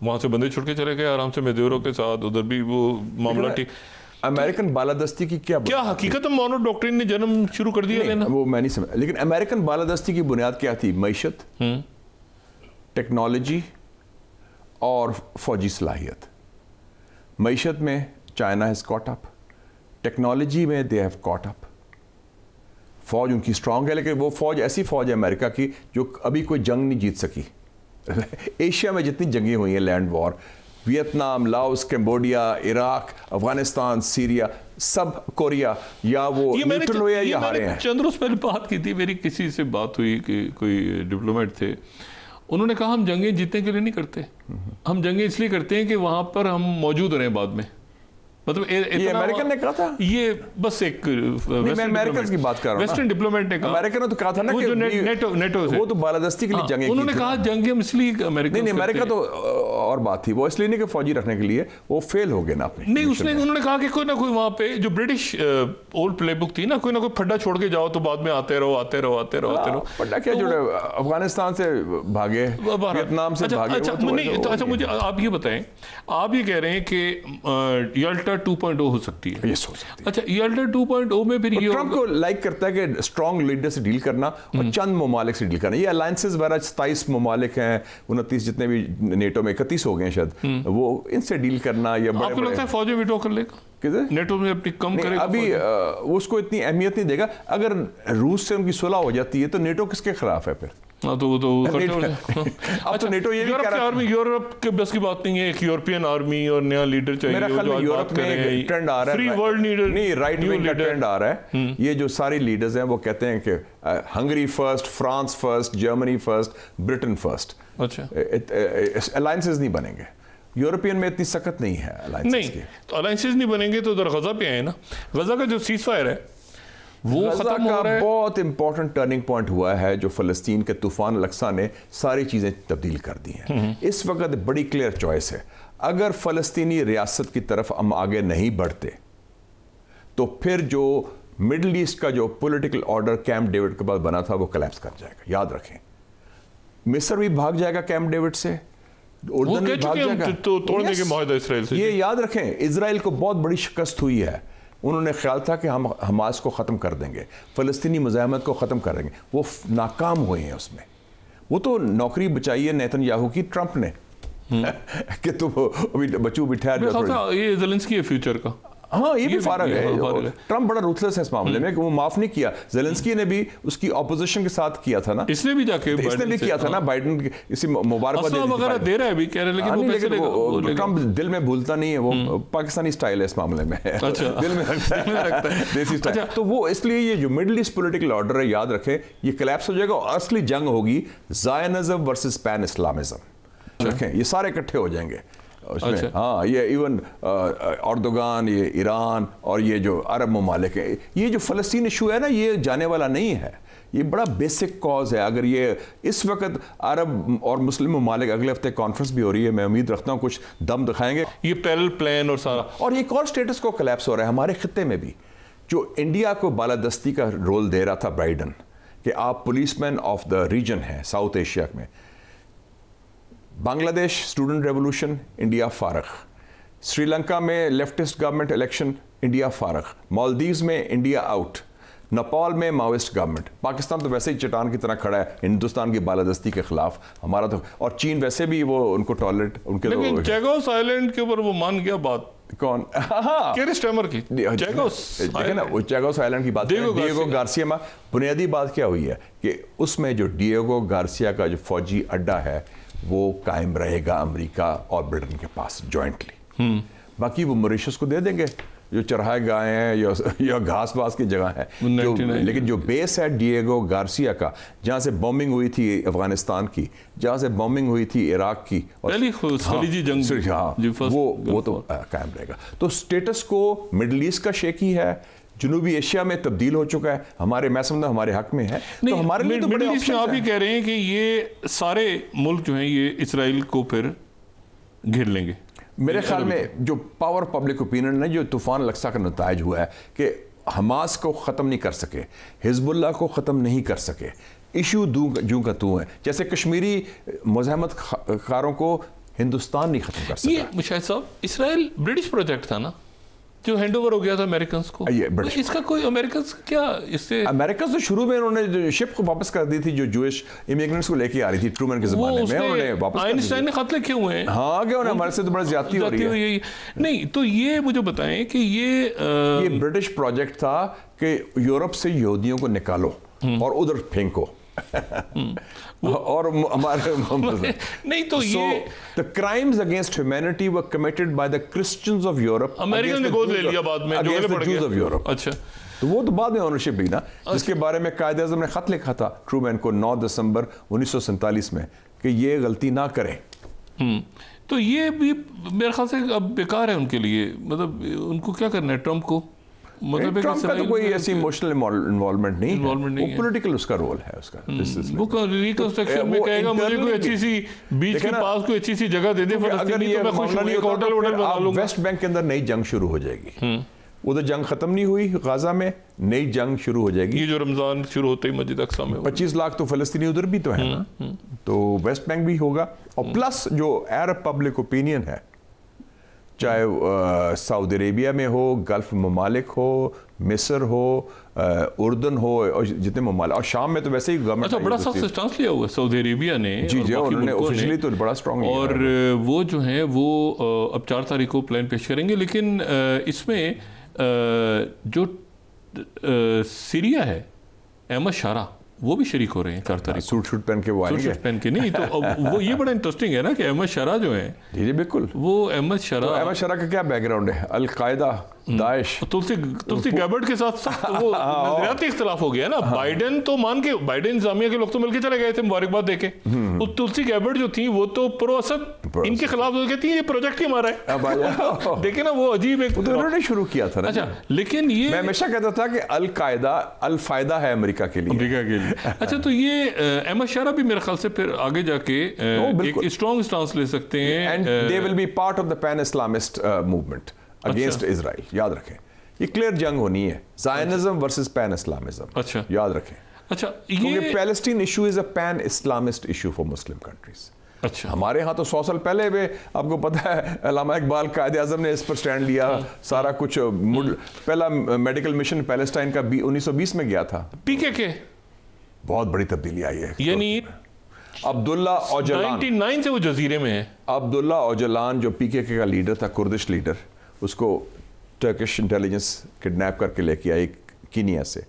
وہاں سے بندے چھوڑ کے چلے گئے آرام سے میدیورو کے ساتھ, ادھر بھی وہ معاملہ ٹھیک. امریکن بالادستی کی کیا حقیقت مونو ڈاکٹرین نے جنم شروع کر دیا لینا, وہ میں نہیں سمجھ. لیکن امریکن بالادستی کی بنیاد کیا تھی؟ معیشت, ٹیکنالوجی اور فوجی صلاحیت. معیشت میں China has caught up, technology میں دے ہیو کاٹ اپ, فوج ان کی اسٹرانگ ہے, لیکن وہ فوج ایسی فوج ہے امریکہ کی جو ابھی کوئی جنگ نہیں جیت سکی. ایشیا میں جتنی جنگیں ہوئی ہیں, land war, Vietnam, Laos, Cambodia, Iraq, Afghanistan, Syria, سب کوریا, یا وہ نیوٹرل ہوئے یا ہارے ہیں. چند روز پہلے بات کی تھی, میری کسی سے بات ہوئی کہ کوئی ڈپلومیٹ تھے, انہوں نے کہا ہم جنگیں جیتنے کے لیے نہیں کرتے, ہم جنگیں اس لیے کرتے ہیں کہ وہاں پر ہم موجود رہیں بعد میں. مطلب یہ امریکن نے کہا تھا, یہ بس ایک میں امریکن کی بات کر رہا ہوں, ویسٹرن ڈپلومیٹ نے کہا, امریکن نے تو کہا تھا نا کہ نیٹو سے وہ تو بالادستی کے لیے جنگیں کی, انہوں نے کہا جنگیں اس لیے امریکا, نہیں امریکا تو اور بات تھی, وہ اس لیے نہیں کہ فوجی رکھنے کے لیے, وہ فیل ہو گئے نا اپنے. نہیں انہوں نے کہا کہ کوئی نہ کوئی وہاں پہ جو برٹش اولڈ پلے بک تھی نا, کوئی نہ کوئی پھڈا چھوڑ کے جاؤ تو بعد میں آتے رہو. پھڈا کیا جڑے افغانستان سے بھاگے, ویتنام سے بھاگے. اچھا مجھے آپ یہ بتائیں, آپ یہ کہہ رہے ہیں کہ یلٹا 2.0 ہو سکتی ہے. اچھا یلٹا 2.0 میں پھر یہ ٹرمپ کو لائک کرتا ہے کہ اسٹرانگ لیڈر سے ڈیل کرنا اور چند ممالک سے ڈیل کرنا. یہ الائنسز وغیرہ 27 ممالک ہیں, 29 جتنے بھی نیٹو میں 31 ہو گئے ہیں شاید, وہ ان سے ڈیل کرنا. یا آپ کو لگتا ہے فوج میں ویٹو کر لے گا نیٹو میں اپنی کم کرے گا؟ ابھی اس کو اتنی اہمیت نہیں دے گا. اگر روس سے ان کی صلح ہو جاتی ہے تو نیٹو کس کے خلاف ہے پھر؟ اب تو نیٹو یہ یورپ کے بس کی بات نہیں ہے, ایک یورپین آرمی اور نیا لیڈر چاہیے. میرا خیال میں یورپ میں ٹرینڈ آ رہا ہے, فری ورلڈ لیڈر نہیں, رائٹ ونگ کا ٹرینڈ آ رہا ہے. یہ جو ساری لیڈرز ہیں وہ کہتے ہیں کہ Hungary first, France first, Germany first, Britain first. اچھا الائنسز نہیں بنیں گے. یورپین میں اتنی سخت نہیں ہے الائنسز کی. تو الائنسز نہیں بنیں گے تو ادھر غزہ پہ آئے نا. غزہ کا جو سیز فائر ہے وہ ختم ہو رہا ہے. بہت امپورٹنٹ ٹرننگ پوائنٹ ہوا ہے جو فلسطین کے طوفان الاقصی نے ساری چیزیں تبدیل کر دی ہیں. اس وقت بڑی کلیئر چوائس ہے, اگر فلسطینی ریاست کی طرف ہم آگے نہیں بڑھتے تو پھر جو مڈل ایسٹ کا جو پولیٹیکل آرڈر کیمپ ڈیوڈ کے بعد بنا تھا وہ کلیپس کر جائے گا. یاد رکھیں, مصر بھی بھاگ جائے گا کیمپ ڈیوڈ سے, اردن بھی بھاگ جائے گا. توڑنے کے معاہدہ اسرائیل سے. یہ یاد رکھیں, اسرائیل کو بہت بڑی شکست ہوئی ہے. انہوں نے خیال تھا کہ ہم حماس کو ختم کر دیں گے, فلسطینی مزاحمت کو ختم کر دیں گے, وہ ناکام ہوئے ہیں اس میں. وہ تو نوکری بچائی ہے نیتن یاہو کی ٹرمپ نے کہ تم ابھی بچوں بھی ٹھہر جاؤ. یہ زیلنسکی ہے فیوچر کا. ہاں یہ بھی فارغ ہے. ٹرمپ بڑا روتھلیس ہے اس معاملے میں کہ وہ معاف نہیں کیا. زیلنسکی نے بھی اس کی اپوزیشن کے ساتھ کیا تھا نا, اس نے بھی جا کے اس نے بھی کیا تھا نا, بائیڈن اسی مبارکباد وغیرہ دے رہا ہے بھی, کہہ رہے لیکن ٹرمپ دل میں بھولتا نہیں ہے. وہ پاکستانی سٹائل ہے اس معاملے میں, دل میں رکھتا ہے دیسی سٹائل. تو وہ اس لیے یہ جو مڈل ایسٹ پولیٹیکل آرڈر ہے, یاد رکھیں یہ کلیپس ہو جائے گا اور اصلی جنگ ہوگی زائنزم ورسز پین اسلامزم. رکھیں یہ سارے اکٹھے ہو جائیں گے اس میں. ہاں یہ ایون اردوغان, یہ ایران اور یہ جو عرب ممالک ہیں, یہ جو فلسطین ایشو ہے نا یہ جانے والا نہیں ہے. یہ بڑا بیسک کاز ہے. اگر یہ اس وقت عرب اور مسلم ممالک, اگلے ہفتے کانفرنس بھی ہو رہی ہے, میں امید رکھتا ہوں کچھ دم دکھائیں گے. یہ پیرل پلان اور سارا, اور ایک اور سٹیٹس کو کلیپس ہو رہا ہے ہمارے خطے میں بھی, جو انڈیا کو بالادستی کا رول دے رہا تھا بائیڈن کہ آپ policeman of the region ہیں ساؤتھ ایشیا میں. بنگلہ دیش اسٹوڈنٹ ریولوشن, انڈیا فارغ. سری لنکا میں لیفٹسٹ گورنمنٹ الیکشن, انڈیا فارغ. مالدیوز میں انڈیا آؤٹ. نیپال میں ماوسٹ گورنمنٹ. پاکستان تو ویسے ہی چٹان کی طرح کھڑا ہے ہندوستان کی بالادستی کے خلاف ہمارا تو, اور چین ویسے بھی وہ ان کو ٹالریٹ ان کے. لیکن چیگوس آئلینڈ کے اوپر وہ مان گیا بات. کون؟ کیئر سٹارمر کی دیکھیں نا, وہ چیگوس آئلینڈ کی بات, ڈیگو گارسیا میں بنیادی بات کیا ہوئی ہے کہ اس میں جو ڈیگو گارسیا کا جو فوجی اڈا ہے وہ قائم رہے گا امریکہ اور برٹن کے پاس جوائنٹلی. باقی وہ موریشس کو دے دیں گے جو چرہائے گائے ہیں یا گھاس باس کی جگہ ہے. لیکن جو بیس ہے ڈیگو گارسیا کا, جہاں سے بومبنگ ہوئی تھی افغانستان کی, جہاں سے بومبنگ ہوئی تھی عراق کی, وہ تو قائم رہے گا. تو سٹیٹس کو مڈل ایسٹ کا شیکی ہے, جنوبی ایشیا میں تبدیل ہو چکا ہے, ہمارے میں سمجھتا ہمارے حق میں ہے. تو ہمارے لیے تو بڑے آپشنز ہیں. آپ ہی کہہ رہے ہیں کہ یہ سارے ملک جو ہیں یہ اسرائیل کو پھر گھیر لیں گے. میرے خیال میں جو پاور پبلک اوپینین نے جو طوفان الاقصی کا نتائج ہوا ہے کہ حماس کو ختم نہیں کر سکے, حزب اللہ کو ختم نہیں کر سکے, ایشو جوں کا تو ہے. جیسے کشمیری مزاحمت کاروں کو ہندوستان نہیں ختم کر سکتا. یہ مشاہد صاحب اسرائیل برٹش پروجیکٹ تھا نا جو ہینڈ اوور ہو گیا تھا امریکنز کو, اس کا کوئی امریکنز کیا اس سے امریکنز تو شروع میں انہوں نے شپ کو واپس کر دی تھی جو جوئش امیگرنٹس کو لے کے آ رہی تھی ٹرومن کے زمانے میں, انہوں نے واپس کر دی. آئنسٹائن نے خط لکھے ہوئے ہیں. ہاں کہ انہیں ہمارے سے تو بڑا زیادتی ہو رہی ہے. نہیں تو یہ مجھے بتائیں کہ یہ برٹش پروجیکٹ تھا کہ یورپ سے یہودیوں کو نکالو اور ادھر پھینکو اور ہمارے نہیں تو یہ the crimes against humanity were committed by the Christians of Europe. American نے گود لے لیا بعد میں جو against the Jews of Europe. اچھا تو وہ تو بعد میں اونرشپ بھی نا, جس کے بارے میں قائد اعظم نے خط لکھا تھا ٹرومین کو 9 دسمبر 1947 میں کہ یہ غلطی نہ کریں. تو یہ بھی میرے خیال سے اب بیکار ہے ان کے لیے, مطلب ان کو کیا کرنا ہے ٹرمپ کو, مطلب ٹرمپ کا تو کوئی ایسی ایموشنل انوالومنٹ نہیں ہے, وہ پولیٹیکل اس کا رول ہے اس کا. وہ ریکنسٹرکشن میں کہے گا مجھے کوئی اچھی سی بیچ کے پاس کوئی اچھی سی جگہ دے دے فلسطینی تو میں خوش ہوں, ایک ہوٹل بنا لوں گا. ویسٹ بینک کے اندر نئی جنگ شروع ہو جائے گی, ادھر جنگ ختم نہیں ہوئی, غازہ میں نئی جنگ شروع ہو جائے گی. یہ جو رمضان شروع ہوتے ہی مسجد اقصی میں 25 لاکھ تو فلسطینی ادھر بھی تو ہیں نا, تو ویسٹ بینک بھی ہوگا. اور پلس جو عرب پبلک اوپینین ہے, چاہے سعودی عربیہ میں ہو, گلف ممالک ہو, مصر ہو, اردن ہو, اور جتنے ممالک, اور شام میں تو ویسے ہی گورنمنٹ. اچھا بڑا سخت سٹانس لیا ہوا ہے سعودی عربیہ نے. جی جی انہوں نے آفیشلی تو بڑا اسٹرانگ, اور وہ جو ہیں وہ اب 4 تاریخ کو پلان پیش کریں گے. لیکن اس میں جو سیریا ہے, احمد شارا وہ بھی شریک ہو رہے ہیں 4 تاریخ. سوٹ شوٹ پہن کے وہ آئیں گے. سوٹ پہن کے نہیں تو وہ یہ بڑا انٹرسٹنگ ہے نا کہ احمد شارا جو ہیں. جی جی بالکل, وہ احمد شارا کا کیا بیک گراؤنڈ ہے, القاعدہ, داعش. تلسی گیبرٹ کے ساتھ سخت وہ نظریاتی اختلاف ہو گیا نا. بائیڈن تو مان کے, بائیڈن انتظامیہ کے لوگ تو مل کے چلے گئے تھے مبارکباد دے کے. وہ تلسی گیبرٹ جو تھی وہ تو پرو اسد ان کے خلاف کہتی ہیں یہ پروجیکٹ ہی ہمارا ہے. دیکھیں نا وہ عجیب ایک انہوں نے شروع کیا تھا. اچھا لیکن یہ میں ہمیشہ کہتا تھا کہ القاعدہ الفائدہ ہے امریکہ کے لیے. اچھا تو یہ احمد شارا بھی میرے خیال سے پھر آگے جا کے ایک اسٹرانگ سٹانس لے سکتے ہیں. And they will be part of the pan Islamist movement against Israel. یاد رکھیں یہ کلیئر جنگ ہونی ہے, زائنزم ورسز پین اسلامزم. اچھا یاد رکھیں. اچھا کیونکہ Palestine issue is a pan Islamist issue for Muslim countries. اچھا ہمارے ہاں تو 100 سال پہلے بھی آپ کو پتہ ہے علامہ اقبال قائد اعظم نے اس پر سٹینڈ لیا. سارا کچھ پہلا میڈیکل مشن پیلسٹائن کا 1920 میں گیا تھا. پی کے بہت بڑی تبدیلی آئی ہے. یعنی عبداللہ اوجلان 99 سے وہ جزیرے میں ہے. عبداللہ اوجلان جو پی کے کا لیڈر تھا, کردش لیڈر, اس کو ٹرکش انٹیلیجنس کڈنیپ کر کے لے کے آئی کینیا سے.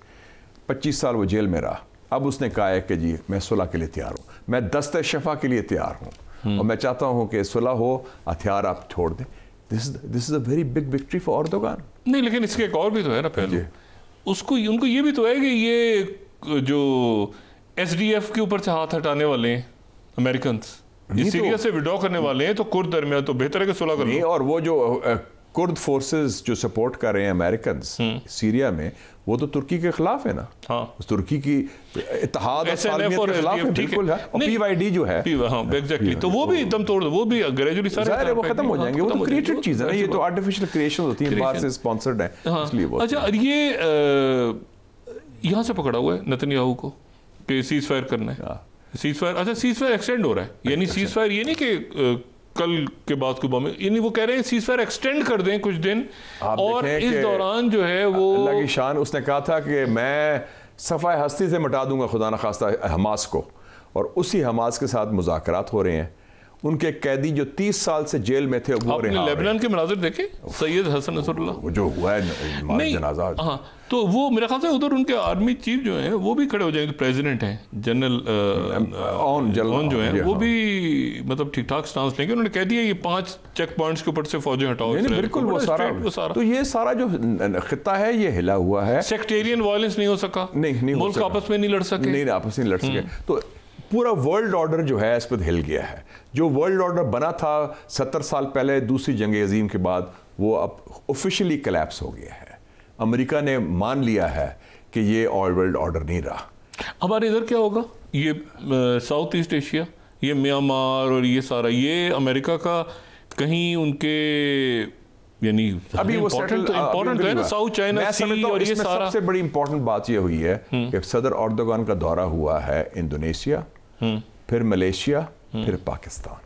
25 سال وہ جیل میں رہا. اب اس نے کہا ہے کہ جی میں صلح کے لیے تیار ہوں, میں دست شفا کے لیے تیار ہوں, اور میں چاہتا ہوں کہ صلح ہو, ہتھیار آپ چھوڑ دیں. This is a very big victory for Erdogan. نہیں لیکن اس کے ایک اور بھی تو ہے نا پہلو, ان کو یہ بھی تو ہے کہ یہ جو ایس ڈی ایف کے اوپر سے ہاتھ ہٹانے والے ہیں امریکنز, یہ سیریا سے وڈرا کرنے والے ہیں, تو کرد درمیان تو بہتر ہے کہ صلح کر لیں. اور وہ جو کرد فورسز جو سپورٹ کر رہے ہیں امریکنز سیریا میں, وہ تو ترکی کے خلاف ہے نا. ہاں ترکی کی اتحاد اور سالمیت کے خلاف ہے. بالکل ہے. اور پی وائی ڈی جو ہے, ہاں ایگزیکٹلی, تو وہ بھی دم توڑ, وہ بھی گریجولی سارے ظاہر ہے وہ ختم ہو جائیں گے. وہ تو کریٹڈ چیز ہے نا, یہ تو آرٹیفیشل کریشن ہوتی ہیں, باہر سے اسپانسرڈ ہیں, اس لیے وہ. اچھا یہ یہاں سے پکڑا ہوا ہے نتنیاہو کو کہ سیز فائر کرنا ہے. سیز فائر, اچھا سیز فائر ایکسٹینڈ ہو رہا ہے, یعنی سیز فائر یہ نہیں کہ کل کے بعد کو بام, یعنی وہ کہہ رہے ہیں سیز فائر ایکسٹینڈ کر دیں کچھ دن, اور اس دوران جو ہے وہ اللہ کی شان, اس نے کہا تھا کہ میں صفحہ ہستی سے مٹا دوں گا خدا نخواستہ حماس کو, اور اسی حماس کے ساتھ مذاکرات ہو رہے ہیں. ان کے قیدی جو 30 سال سے جیل میں تھے وہ رہا. لیبنان کے مناظر دیکھے, سید حسن نصر اللہ وہ جو ہوا ہے جنازہ, ہاں, تو وہ میرے خیال سے ادھر ان کے آرمی چیف جو ہیں وہ بھی کھڑے ہو جائیں گے. پریزیڈنٹ ہیں جنرل اون جو ہیں, وہ بھی مطلب ٹھیک ٹھاک سٹانس لیں گے. انہوں نے کہہ دیا یہ 5 چیک پوائنٹس کے اوپر سے فوجیں ہٹاؤ. بالکل وہ سارا, تو یہ سارا جو خطہ ہے یہ ہلا ہوا ہے. سیکٹیرین وائلنس نہیں ہو سکا, نہیں ملک آپس میں نہیں لڑ سکے, نہیں آپس میں لڑ سکے. تو پورا ورلڈ آرڈر جو ہے اس پر ہل گیا ہے. جو ورلڈ آرڈر بنا تھا 70 سال پہلے دوسری جنگ عظیم کے بعد, وہ اب آفیشلی کلیپس ہو گیا ہے. امریکہ نے مان لیا ہے کہ یہ ورلڈ آرڈر نہیں رہا. ہمارے ادھر کیا ہوگا, یہ ساؤتھ ایسٹ ایشیا, یہ میانمار اور یہ سارا, یہ امریکہ کا کہیں ان کے یعنی ابھی وہ امپورٹنٹ ہے نا, ساؤتھ چائنا سی, اور یہ سارا. سب سے بڑی امپورٹنٹ بات یہ ہوئی ہے کہ صدر اردوغان کا دورہ ہوا ہے انڈونیشیا, پھر ملیشیا, پھر Pakistan.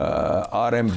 RMB।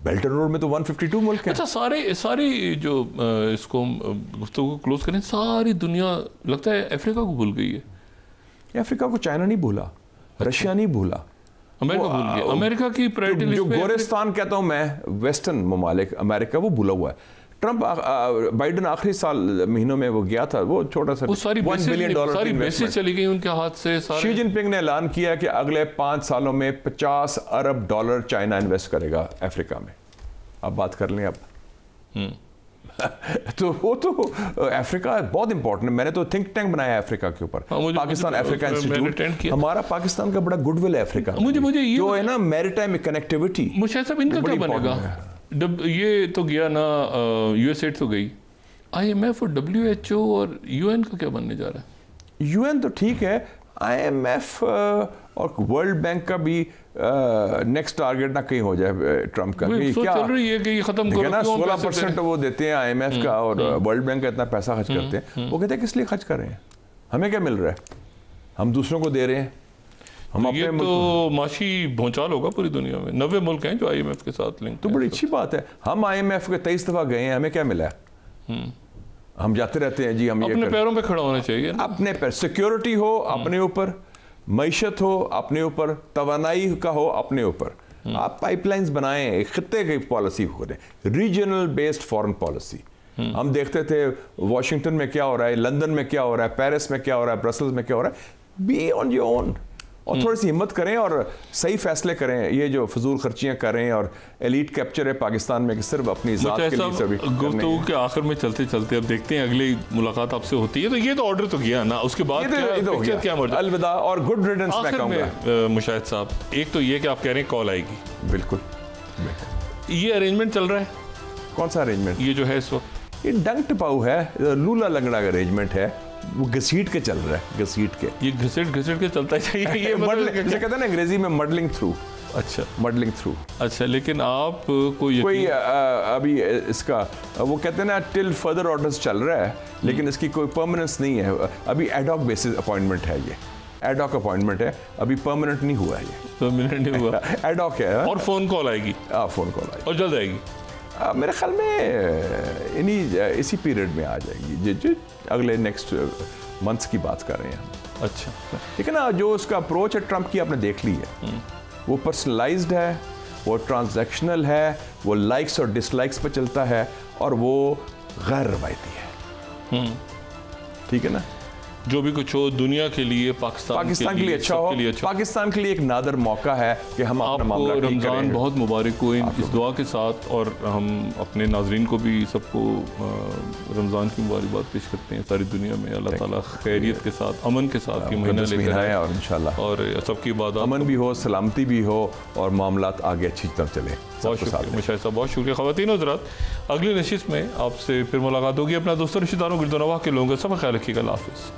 Belt and road میں تو 152 ملک ہیں. اچھا سارے جو اس کو گفتگو کو کلوز کریں, ساری دنیا لگتا ہے افریقہ کو بھول گئی ہے. افریقہ کو چائنا نہیں بھولا, رشیا نہیں بھولا, امریکہ بھول گیا. امریکہ کی پرائرٹی جو گورستان کہتا ہوں میں, ویسٹرن ممالک, امریکہ وہ بھولا ہوا ہے. ٹرمپ بائیڈن آخری مہینوں میں وہ گیا تھا, وہ چھوٹا سا ساری بیسز چلی گئی ان کے ہاتھ سے. شی جن پنگ نے اعلان کیا کہ اگلے 5 سالوں میں $50 ارب چائنا انویسٹ کرے گا افریقہ میں. آپ بات کر لیں اب. تو وہ تو افریقہ بہت امپورٹنٹ ہے. میں نے تو تھنک ٹینک بنایا ہے افریقہ کے اوپر, پاکستان افریقہ انسٹیٹیوٹ. ہمارا پاکستان کا بڑا گڈ ول ہے افریقہ, جو ہے نا میری ٹائم کنیکٹیوٹی. مشاہد صاحب ان کا کیا بنے گا؟ یہ تو گیا نا, یو ایس ایڈ تو گئی, آئی ایم ایف اور WHO اور UN کا کیا بننے جا رہا ہے؟ UN تو ٹھیک ہے, IMF اور ورلڈ بینک کا بھی نیکسٹ ٹارگیٹ نہ کہیں ہو جائے ٹرمپ کا. چل رہی ہے کہ یہ ختم کرو. 16% وہ دیتے ہیں IMF کا اور ورلڈ بینک کا اتنا پیسہ خرچ کرتے ہیں. وہ کہتے ہیں کس لیے خرچ کر رہے ہیں, ہمیں کیا مل رہا ہے, ہم دوسروں کو دے رہے ہیں. یہ تو معاشی بھونچال ہوگا پوری دنیا میں. 90 ملک ہیں جو IMF کے ساتھ لنک. تو بڑی اچھی بات ہے. ہم IMF کے 23 دفعہ گئے ہیں, ہمیں کیا ملا ہے؟ ہم جاتے رہتے ہیں جی. ہم اپنے پیروں پہ کھڑا ہونا چاہیے, اپنے پیر. سیکیورٹی ہو اپنے اوپر, معیشت ہو اپنے اوپر, توانائی کا ہو اپنے اوپر. آپ پائپ لائنز بنائیں, ایک خطے کی پالیسی کریں, ریجنل بیسڈ فارن پالیسی. ہم دیکھتے تھے واشنگٹن میں کیا ہو رہا ہے, لندن میں کیا ہو رہا ہے, پیرس میں کیا ہو رہا ہے, برسلز میں کیا ہو رہا ہے. بی آن یور اون, اور تھوڑی سی ہمت کریں اور صحیح فیصلے کریں. یہ جو فضول خرچیاں کریں اور ایلیٹ کیپچر ہے پاکستان میں کہ صرف اپنی ذات کے لیے سبھی. گفتگو کے آخر میں چلتے چلتے اب دیکھتے ہیں اگلی ملاقات آپ سے ہوتی ہے. تو یہ تو آرڈر تو گیا نا, اس کے بعد کیا مرضی, الوداع اور گڈ ریڈنس. میں کہوں گا مشاہد صاحب, ایک تو یہ کہ آپ کہہ رہے ہیں کال آئے گی. بالکل. یہ ارینجمنٹ چل رہا ہے. کون سا ارینجمنٹ؟ یہ جو ہے اس وقت یہ ڈنگ ٹپاؤ ہے, لولا لنگڑا کا ارینجمنٹ ہے. وہ گھسیٹ کے چل رہا ہے, گھسیٹ کے. یہ گھسیٹ کے چلتا ہے. یہ جسے کہتے ہیں نا انگریزی میں مڈلنگ تھرو. اچھا, مڈلنگ تھرو. اچھا, لیکن آپ کوئی ابھی اس کا وہ کہتے ہیں نا ٹل فردر آرڈرز چل رہا ہے, لیکن اس کی کوئی پرماننس نہیں ہے. ابھی ایڈ ہاک بیسس اپوائنٹمنٹ ہے, یہ ایڈ ہاک اپوائنٹمنٹ ہے, ابھی پرماننٹ نہیں ہوا ہے. یہ پرماننٹ نہیں ہوا, ایڈ ہاک ہے. اور فون کال آئے گی. فون کال آئے گی اور جلد آئے گی. میرے خیال میں اسی پیریڈ میں آ جائے گی, جو اگلے نیکسٹ منتھس کی بات کر رہے ہیں ہم. اچھا, ٹھیک ہے نا. جو اس کا اپروچ ہے ٹرمپ کی, آپ نے دیکھ لی ہے. وہ پرسنلائزڈ ہے, وہ ٹرانزیکشنل ہے, وہ لائکس اور ڈس لائکس پہ چلتا ہے, اور وہ غیر روایتی ہے. ٹھیک ہے نا. جو بھی کچھ ہو دنیا کے لیے, پاکستان کے لیے اچھا ہو. پاکستان کے لیے ایک نادر موقع ہے کہ ہم اپنا معاملہ ٹھیک کریں. رمضان بہت مبارک ہو اس دعا کے ساتھ, اور ہم اپنے ناظرین کو بھی سب کو رمضان کی مبارکباد پیش کرتے ہیں ساری دنیا میں. اللہ تعالیٰ خیریت کے ساتھ, امن کے ساتھ یہ مہینہ لے کر آئے, اور انشاءاللہ اور سب کی عبادات, امن بھی ہو, سلامتی بھی ہو, اور معاملات آگے اچھی طرح چلیں. بہت شکریہ مشاہد صاحب, بہت شکریہ. خواتین و حضرات, اگلی نشست میں آپ سے پھر ملاقات ہوگی. اپنا دوستوں رشتہ داروں گرد و نواح کے لوگوں کا سب خیال رکھیے گا. اللہ حافظ.